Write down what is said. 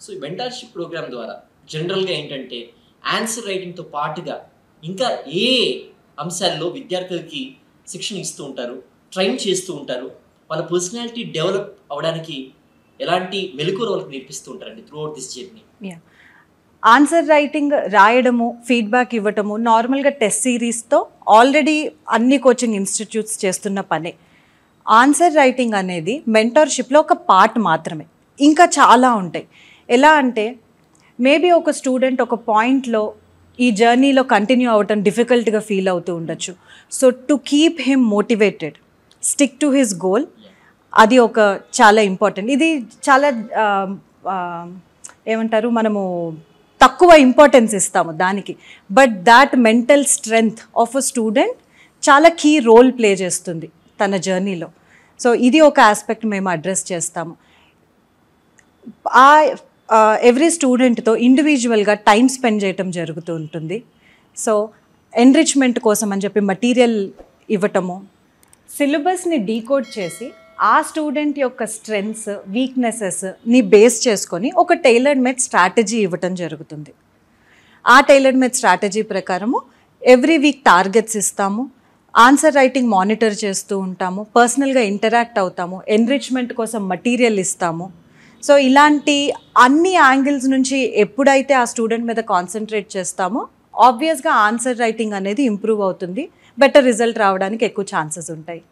So ఈ mentorship programme ద్వారా జనరల్గా ఏంటంటే ఆన్సర్ రైటింగ్తో పాటుగా ఇంకా ఏ అంశాల్లో విద్యార్థులకి శిక్షణ ఇస్తూ ఉంటారు, ట్రైన్ చేస్తూ ఉంటారు, వాళ్ళ పర్సనాలిటీ డెవలప్ అవ్వడానికి ఎలాంటి మెలకువలు వాళ్ళకి నేర్పిస్తూ ఉంటారండి throughout this journey? Answer writing రాయడము, ఫీడ్బ్యాక్ ఇవ్వటము నార్మల్గా టెస్ట్ సిరీస్తో ఆల్రెడీ అన్ని కోచింగ్ ఇన్స్టిట్యూట్స్ చేస్తున్న పనే. ఆన్సర్ రైటింగ్ అనేది మెంటర్షిప్లో ఒక పార్ట్ మాత్రమే, ఇంకా చాలా ఉంటాయి. ఎలా అంటే మేబీ ఒక స్టూడెంట్ ఒక పాయింట్లో ఈ జర్నీలో కంటిన్యూ అవ్వటం డిఫికల్ట్గా ఫీల్ అవుతూ ఉండొచ్చు. So to keep him motivated, stick to his goal, అది ఒక చాలా ఇంపార్టెంట్. ఇది చాలా ఏమంటారు, మనము తక్కువ ఇంపార్టెన్స్ ఇస్తాము దానికి, but that mental strength of a student చాలా కీ రోల్ ప్లే చేస్తుంది తన జర్నీలో. సో ఇది ఒక ఆస్పెక్ట్ మేము అడ్రస్ చేస్తాము. ఎవ్రీ స్టూడెంట్తో ఇండివిజువల్గా టైం స్పెండ్ చేయటం జరుగుతూ ఉంటుంది. సో ఎన్రిచ్మెంట్ కోసం అని చెప్పి మటీరియల్ ఇవ్వటము, సిలబస్ని డీకోడ్ చేసి ఆ స్టూడెంట్ యొక్క స్ట్రెంగ్స్, వీక్నెసెస్ని బేస్ చేసుకొని ఒక టైలర్డ్ మేడ్ స్ట్రాటజీ ఇవ్వటం జరుగుతుంది. ఆ టైలర్డ్ మేడ్ స్ట్రాటజీ ప్రకారము ఎవ్రీ వీక్ టార్గెట్స్ ఇస్తాము, ఆన్సర్ రైటింగ్ మానిటర్ చేస్తూ ఉంటాము, పర్సనల్గా ఇంటరాక్ట్ అవుతాము, ఎన్రిచ్మెంట్ కోసం మటీరియల్ ఇస్తాము. సో ఇలాంటి అన్ని యాంగిల్స్ నుంచి ఎప్పుడైతే ఆ స్టూడెంట్ మీద కాన్సన్ట్రేట్ చేస్తామో ఆబ్వియస్గా ఆన్సర్ రైటింగ్ అనేది ఇంప్రూవ్ అవుతుంది, బెటర్ రిజల్ట్ రావడానికి ఎక్కువ ఛాన్సెస్ ఉంటాయి.